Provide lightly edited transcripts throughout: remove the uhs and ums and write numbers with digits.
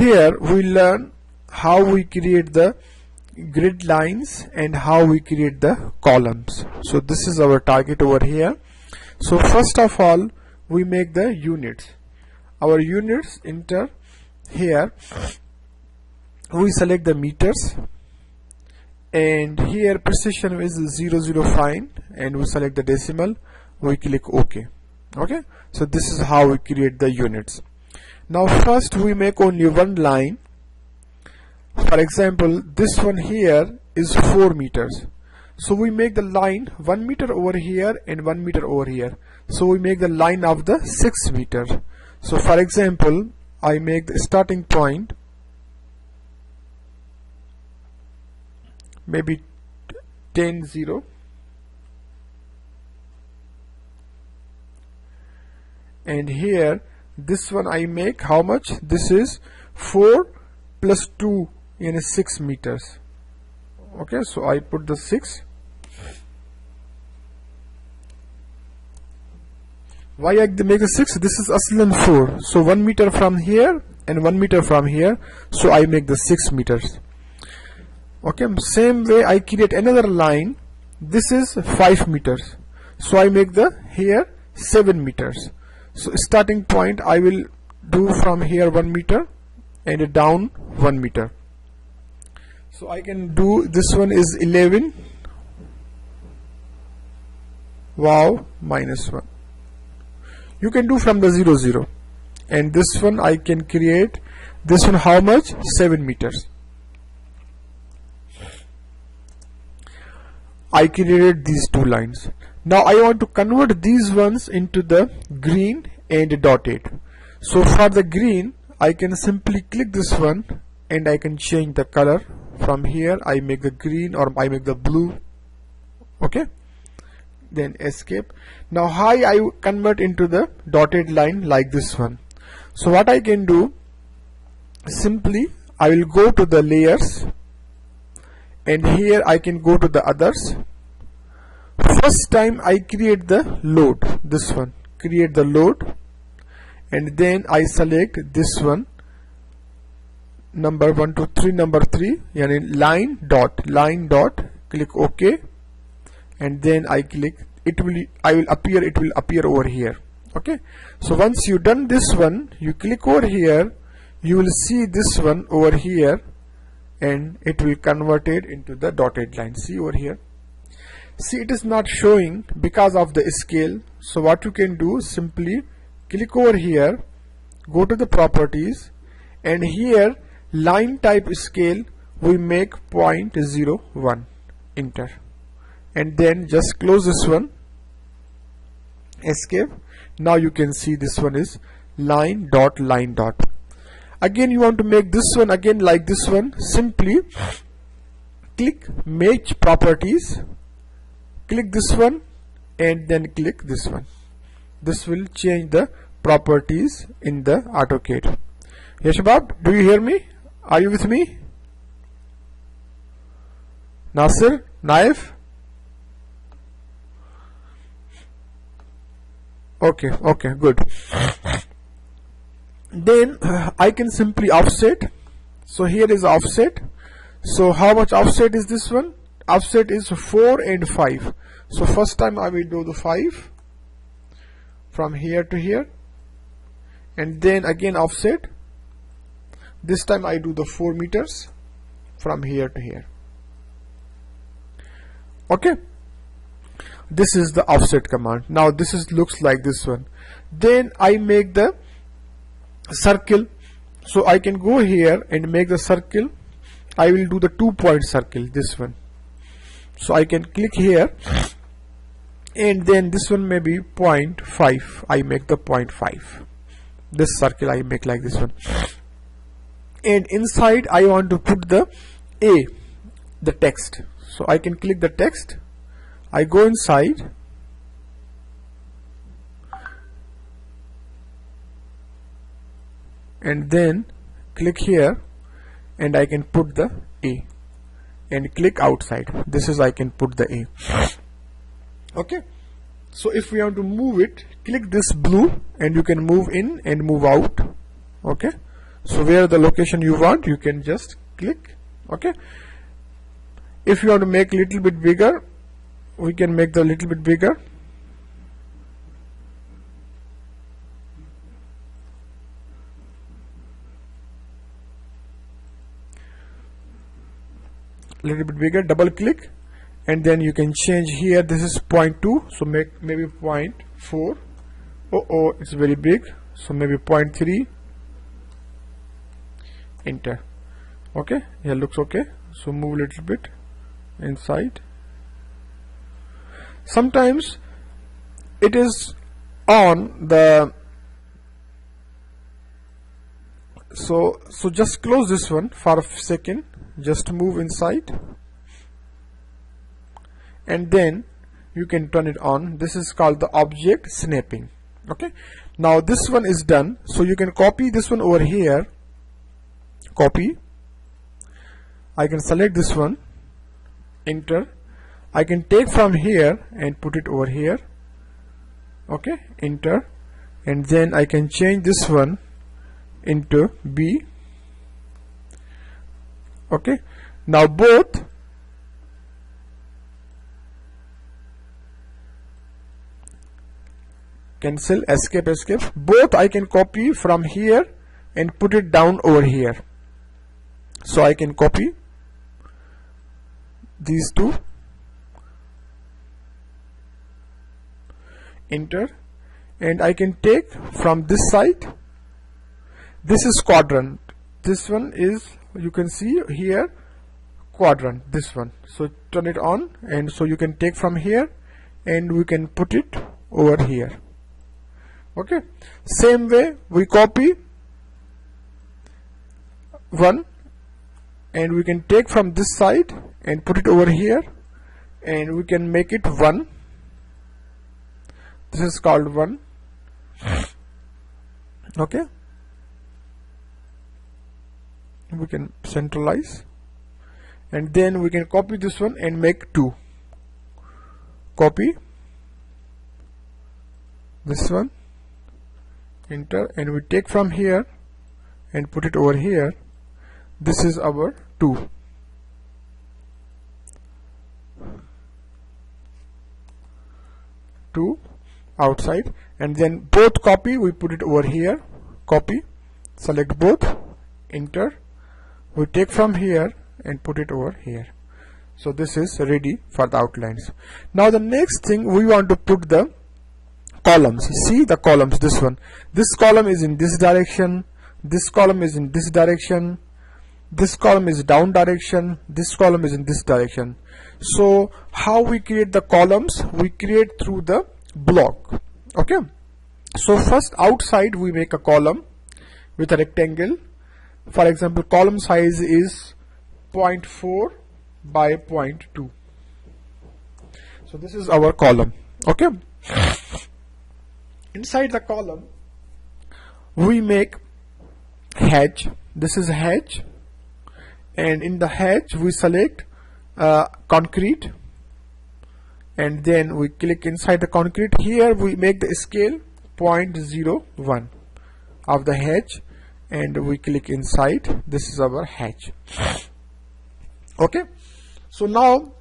here we learn how we create the grid lines and how we create the columns. So this is our target over here. So first of all, we make the units. Our units enter here. We select the meters, and here precision is 00 fine, and we select the decimal. We click OK. Okay, so this is how we create the units. Now first we make only one line. For example, this one here is 4 meters. So we make the line 1 meter over here and 1 meter over here. So we make the line of the 6 meter. So for example, I make the starting point maybe 10 0, and here this one I make how much? This is 4 plus 2 in 6 meters. Okay, so I put the 6. Why I make the 6? This is aslan 4. So 1 meter from here and 1 meter from here. So I make the 6 meters. Okay, same way I create another line. This is 5 meters. So I make the here 7 meters. So starting point I will do from here 1 meter and down 1 meter. So I can do this one is 11. Wow, minus 1. You can do from the 0 0, and this one I can create this one how much? 7 meters. I created these two lines. Now I want to convert these ones into the green and dotted. So for the green I can simply click this one and I can change the color. From here I make the green or I make the blue. Okay, then escape. Now how I convert into the dotted line like this one. So what I can do, simply I will go to the layers, and here I can go to the others. First time I create the load, this one, create the load, and then I select this one, number 1 2 3, number 3, yani line dot, click OK, and then I click it will appear over here. Okay, so once you done this one, you click over here, you will see this one over here, and it will convert it into the dotted line. See over here, see it is not showing because of the scale. So what you can do, simply click over here, go to the properties, and here Linetype Scale we make 0.01, enter, and then just close this one, escape. Now you can see this one is line dot. Again you want to make this one again like this one, simply click match properties, click this one, and then click this one. This will change the properties in the AutoCAD. Yes Shabab, do you hear me? Are you with me? Nasir, Naif? Okay, good. Then I can simply offset. So here is offset. So how much offset is this one? Offset is 4 and 5. So first time I will do the 5 from here to here, and then again offset. This time I do the 4 meters from here to here. Okay, this is the offset command. Now this is looks like this one. Then I make the circle. So I can go here and make the circle. I will do the 2-point circle, this one. So I can click here, and then this one may be 0.5. I make the 0.5. This circle I make like this one, and inside I want to put the the text. So I can click the text, I go inside, and then click here, and I can put the A, and click outside. This is I can put the A. Okay, so if we want to move it, click this blue and you can move in and move out. Okay, So where the location you want, you can just click. Okay, if you want to make little bit bigger, we can make the little bit bigger. Little bit bigger, double click, and then you can change here. This is 0.2, so make maybe 0.4. Oh, it's very big, so maybe 0.3. Enter. Okay, here looks okay. So move a little bit inside. Sometimes it is on the so just close this one for a second. Just move inside, and then you can turn it on. This is called the object snapping. Okay, now this one is done, so you can copy this one over here. Copy. I can select this one, enter. I can take from here and put it over here. Okay, enter, and then I can change this one into B. Okay, now both cancel, escape, both I can copy from here and put it down over here. So I can copy these two, enter, and I can take from this side. This is quadrant, this one is, you can see here, quadrant, this one. So turn it on, and so you can take from here and we can put it over here. Okay, same way we copy one and we can take from this side and put it over here, and we can make it 1. This is called 1. Okay, we can centralize, and then we can copy this one and make 2. Copy this one, enter, and we take from here and put it over here. This is our 2. Outside, and then both copy, we put it over here. Copy, select both, enter, we take from here and put it over here. So this is ready for the outlines. Now the next thing, we want to put the columns. See the columns, this one, this column is in this direction, this column is in this direction, this column is down direction, this column is in this direction. So how we create the columns? We create through the block. Okay, so first outside we make a column with a rectangle. For example, column size is 0.4 by 0.2. So this is our column. Okay, inside the column we make hedge. This is hedge, and in the hedge we select concrete, and then we click inside the concrete. Here we make the scale 0.01 of the hedge, and we click inside. This is our hedge. Okay, so now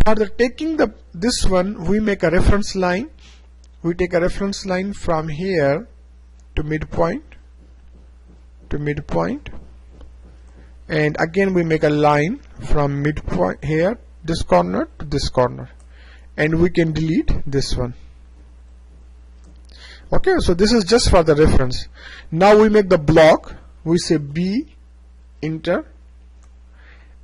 for the taking this one, we make a reference line. We take a reference line from here to midpoint, and again we make a line from midpoint here, this corner to this corner, and we can delete this one. Okay, so this is just for the reference. Now we make the block. We say B, enter,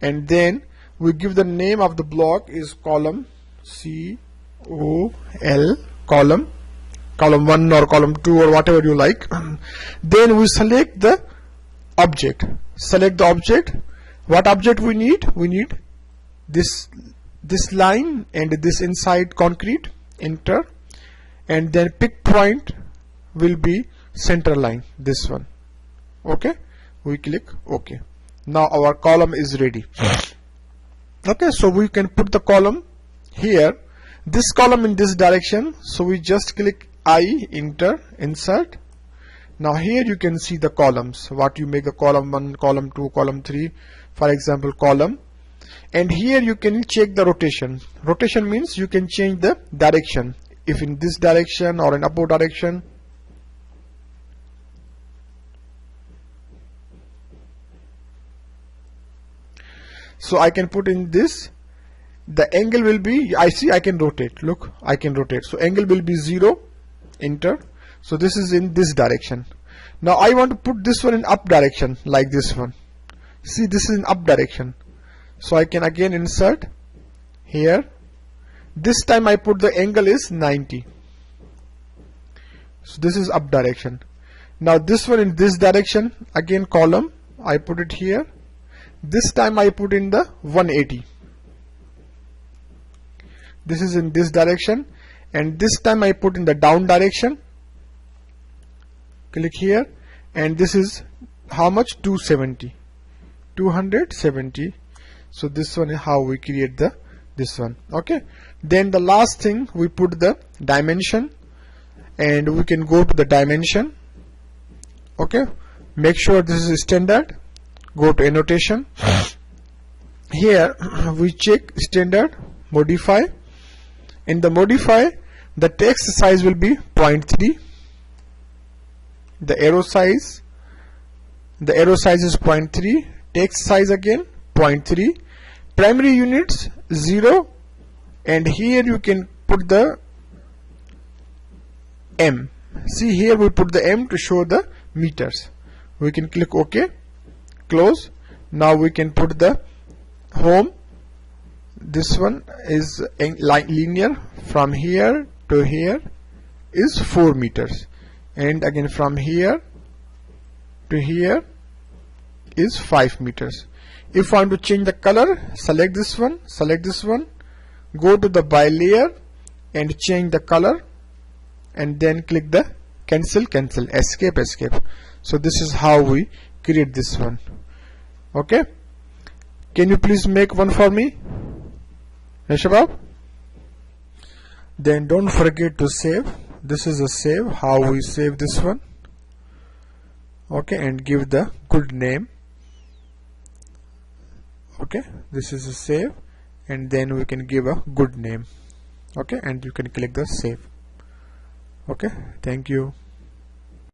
and then we give the name of the block is column, COL, column 1 or column 2 or whatever you like. Then we select the object. Select the object. What object we need? We need this line and this inside concrete, enter, and then pick point will be center line, this one. Okay, we click OK. Now our column is ready. Okay, so we can put the column here, this column in this direction, so we just click I, enter, insert, Now here you can see the columns, what you make a column 1, column 2, column 3, for example column. And here you can check the rotation. Rotation means you can change the direction, if in this direction or in upward direction. So I can put in this, the angle will be, I see I can rotate, look, I can rotate. So angle will be 0, enter. So this is in this direction. Now I want to put this one in up direction, like this one. See, this is in up direction. So I can again insert here. This time I put the angle is 90. So this is up direction. Now this one in this direction, again column, I put it here. This time I put in the 180. This is in this direction, and this time I put in the down direction. Click here, and this is how much? 270. 270. So this one is how we create this one. Okay. Then the last thing, we put the dimension, and we can go to the dimension. Okay. Make sure this is standard. Go to annotation. Here we check standard, modify. In the modify, the text size will be 0.3. The arrow size is 0.3. Text size again 0.3. Primary units 0. And here you can put the M. See, here we put the M to show the meters. We can click OK. Close. Now we can put the home. This one is linear, from here to here is 4 meters, and again from here to here is 5 meters. If I want to change the color, select this one, go to the by layer and change the color, and then click the cancel, escape. So this is how we create this one. Okay, can you please make one for me? Yes, Shabab? Then don't forget to save. This is a save, how we save this one. Okay, and give the good name. Okay, this is a save, and then we can give a good name. Okay, and you can click the save. Okay, thank you.